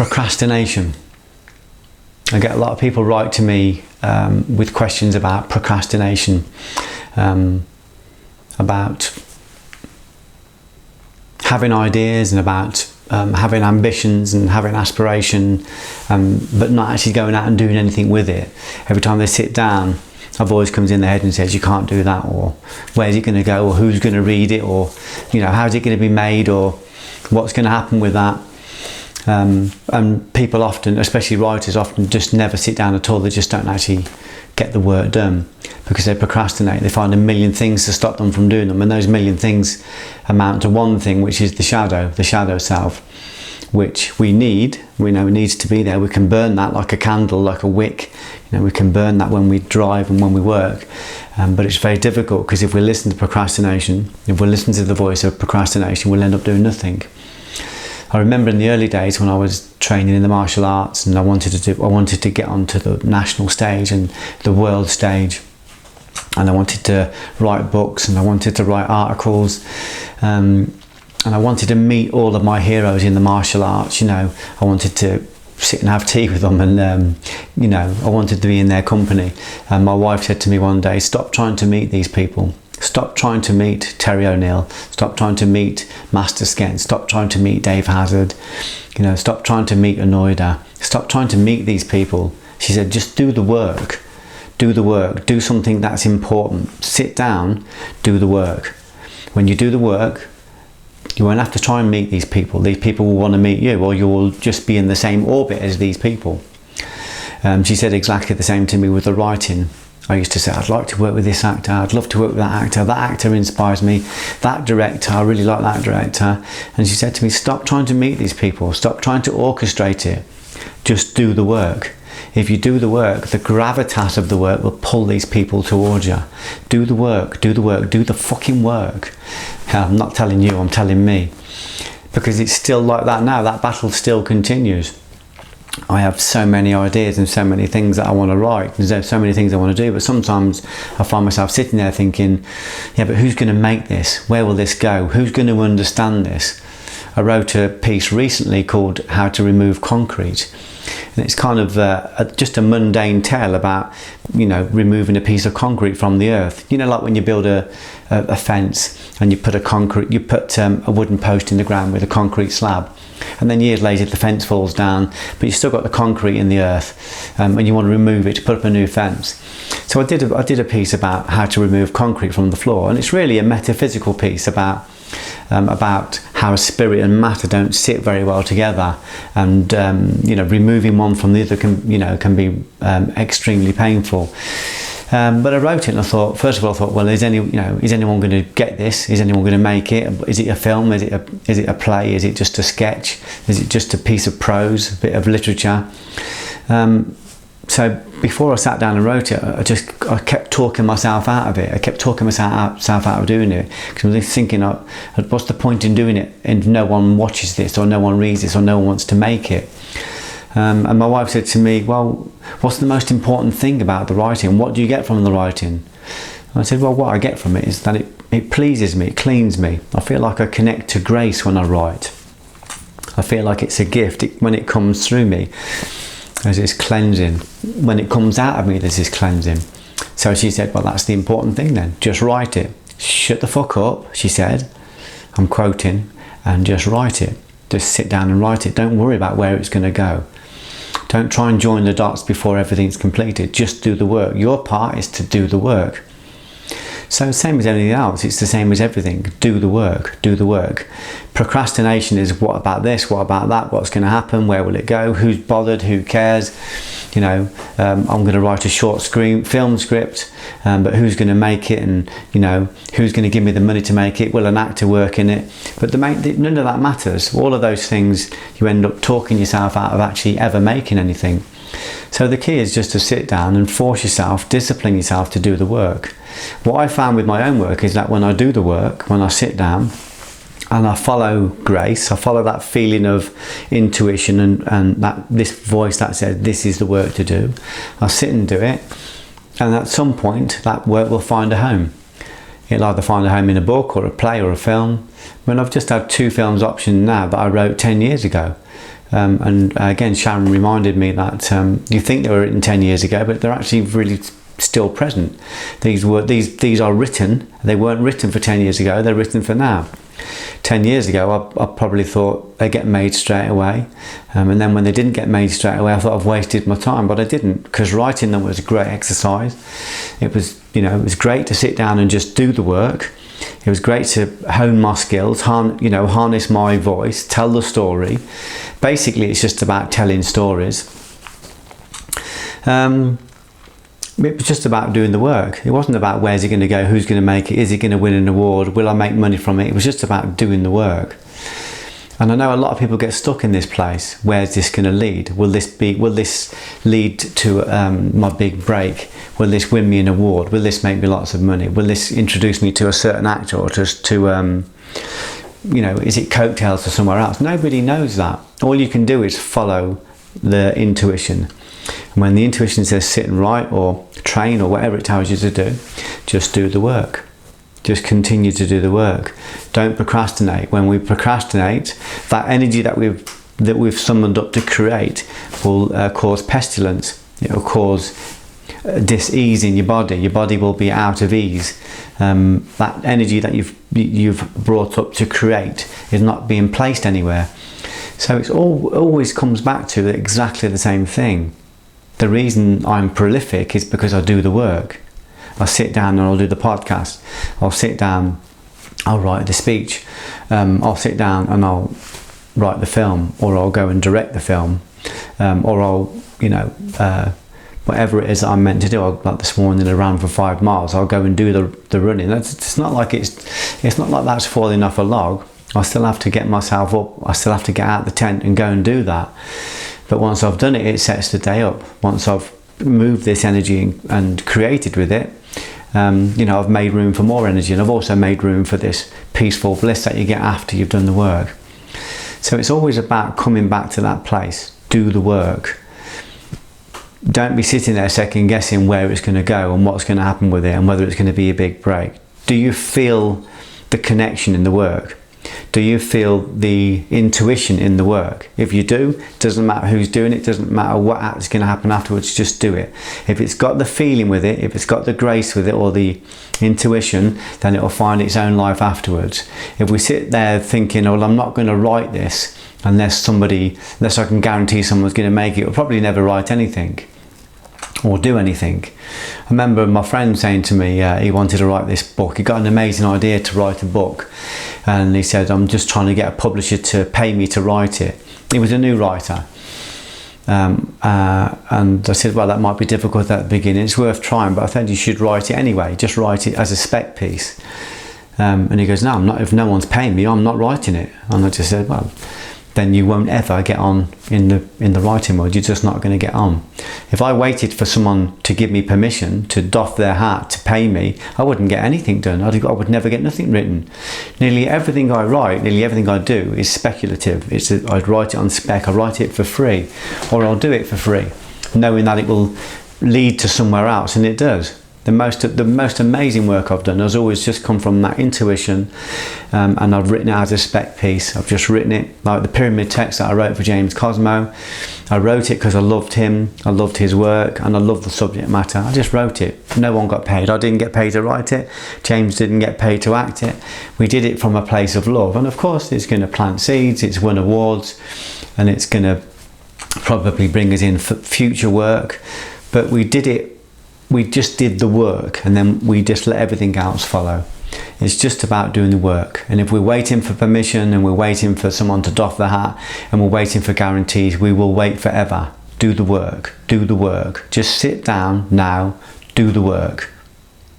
Procrastination. I get a lot of people write to me with questions about procrastination, about having ideas and about having ambitions and having aspiration, but not actually going out and doing anything with it. Every time they sit down, a voice comes in their head and says, you can't do that, or where's it going to go, or who's going to read it, or how's it going to be made, or what's going to happen with that. And people often, especially writers, often just never sit down at all. They just don't actually get the work done because they procrastinate. They find a million things to stop them from doing them, and those million things amount to one thing, which is the shadow self, which we need. We know it needs to be there. We can burn that like a candle, like a wick. We can burn that when we drive and when we work, but it's very difficult because if we listen to procrastination, if we listen to the voice of procrastination, we'll end up doing nothing. I remember in the early days when I was training in the martial arts and I wanted to get onto the national stage and the world stage, and I wanted to write books and I wanted to write articles, and I wanted to meet all of my heroes in the martial arts. I wanted to sit and have tea with them, and I wanted to be in their company. And my wife said to me one day, stop trying to meet these people. Stop trying to meet Terry O'Neill. Stop trying to meet Master Skent. Stop trying to meet Dave Hazard. Stop trying to meet Anoida. Stop trying to meet these people. She said, just do the work. Do the work. Do something that's important. Sit down, do the work. When you do the work, you won't have to try and meet these people. These people will want to meet you, or you will just be in the same orbit as these people. She said exactly the same to me with the writing. I used to say, I'd like to work with this actor, I'd love to work with that actor inspires me, that director, I really like that director. And she said to me, stop trying to meet these people, stop trying to orchestrate it, just do the work. If you do the work, the gravitas of the work will pull these people towards you. Do the work, do the fucking work. I'm not telling you, I'm telling me. Because it's still like that now, that battle still continues. I have so many ideas and so many things that I want to write. There's so many things I want to do, but sometimes I find myself sitting there thinking, yeah, but who's going to make this? Where will this go? Who's going to understand this? I wrote a piece recently called How to Remove Concrete. And it's kind of just a mundane tale about, removing a piece of concrete from the earth. Like when you build a fence and you put a wooden post in the ground with a concrete slab. And then years later the fence falls down, but you've still got the concrete in the earth, and you want to remove it to put up a new fence. So I did a piece about how to remove concrete from the floor, and it's really a metaphysical piece about how spirit and matter don't sit very well together, and removing one from the other can be extremely painful. But I wrote it and I thought, first of all, well, is anyone going to get this? Is anyone going to make it? Is it a film? Is it a play? Is it just a sketch? Is it just a piece of prose, a bit of literature? So before I sat down and wrote it, I kept talking myself out of it. I kept talking myself out of doing it, because I was thinking, what's the point in doing it if no one watches this, or no one reads this, or no one wants to make it? And my wife said to me, well, what's the most important thing about the writing? What do you get from the writing? And I said, well, what I get from it is that it pleases me, it cleans me. I feel like I connect to grace when I write. I feel like it's a gift when it comes through me. There's this cleansing. When it comes out of me, there's this cleansing. So she said, well, that's the important thing then. Just write it. Shut the fuck up, she said. I'm quoting. And just write it. Just sit down and write it. Don't worry about where it's going to go. Don't try and join the dots before everything's completed. Just do the work. Your part is to do the work. So same as anything else, it's the same as everything. Do the work, do the work. Procrastination is what about this, what about that, what's going to happen, where will it go, who's bothered, who cares? I'm going to write a short film script, but who's going to make it, and who's going to give me the money to make it? Will an actor work in it? But none of that matters. All of those things, you end up talking yourself out of actually ever making anything. So the key is just to sit down and force yourself, discipline yourself to do the work. What I found with my own work is that when I do the work, when I sit down and I follow grace, I follow that feeling of intuition and that this voice that says this is the work to do, I sit and do it, and at some point that work will find a home. It'll either find a home in a book or a play or a film. I've just had 2 films optioned now that I wrote 10 years ago. And again, Sharon reminded me that you think they were written 10 years ago, but they're actually really still present. These are written. They weren't written for 10 years ago. They're written for now. 10 years ago, I probably thought they get made straight away, and then when they didn't get made straight away, I thought I've wasted my time, but I didn't, because writing them was a great exercise. It was, it was great to sit down and just do the work. It was great to hone my skills, harness my voice, tell the story. Basically, it's just about telling stories. It was just about doing the work. It wasn't about where's it going to go, who's going to make it, is it going to win an award, will I make money from it. It was just about doing the work. And I know a lot of people get stuck in this place. Where's this going to lead? Will this lead to my big break? Will this win me an award? Will this make me lots of money? Will this introduce me to a certain actor, or just to is it coattails to somewhere else? Nobody knows that. All you can do is follow the intuition. And when the intuition says sit and write, or train, or whatever it tells you to do, just do the work. Just continue to do the work. Don't procrastinate. When we procrastinate, that energy that we've summoned up to create will cause pestilence. It will cause dis-ease in your body. Your body will be out of ease. That energy that you've brought up to create is not being placed anywhere. So it always comes back to exactly the same thing. The reason I'm prolific is because I do the work. I'll sit down and I'll do the podcast. I'll sit down, I'll write the speech. I'll sit down and I'll write the film, or I'll go and direct the film, or I'll, whatever it is that I'm meant to do. Like this morning, I ran for 5 miles. I'll go and do the running. It's not like that's falling off a log. I still have to get myself up. I still have to get out the tent and go and do that. But once I've done it, it sets the day up. Once I've moved this energy and created with it, I've made room for more energy, and I've also made room for this peaceful bliss that you get after you've done the work. So it's always about coming back to that place. Do the work. Don't be sitting there second guessing where it's going to go and what's going to happen with it and whether it's going to be a big break. Do you feel the connection in the work? Do you feel the intuition in the work? If you do, it doesn't matter who's doing it, doesn't matter what's going to happen afterwards, just do it. If it's got the feeling with it, if it's got the grace with it, or the intuition, then it will find its own life afterwards. If we sit there thinking, well, I'm not going to write this unless I can guarantee someone's going to make it, we'll probably never write anything or do anything. I remember my friend saying to me, he wanted to write this book. He got an amazing idea to write a book, and he said, I'm just trying to get a publisher to pay me to write it. He was a new writer, and I said, well, that might be difficult at the beginning. It's worth trying, but I think you should write it anyway. Just write it as a spec piece. And he goes, no, I'm not. If no one's paying me, I'm not writing it. And I just said, well, then you won't ever get on in the writing world. You're just not going to get on. If I waited for someone to give me permission to doff their hat to pay me, I wouldn't get anything done. I would never get nothing written. Nearly everything I write, nearly everything I do is speculative. I'd write it on spec. I write it for free, or I'll do it for free, knowing that it will lead to somewhere else, and it does. The most amazing work I've done has always just come from that intuition, and I've written it as a spec piece. I've just written it like the pyramid text that I wrote for James Cosmo. I wrote it because I loved him, I loved his work, and I loved the subject matter. I just wrote it. No one got paid. I didn't get paid to write it. James didn't get paid to act it. We did it from a place of love, and of course it's going to plant seeds. It's won awards, and it's going to probably bring us in future work. But we did it. We just did the work, and then we just let everything else follow. It's just about doing the work. And if we're waiting for permission, and we're waiting for someone to doff the hat, and we're waiting for guarantees, we will wait forever. Do the work. Do the work. Just sit down now, do the work.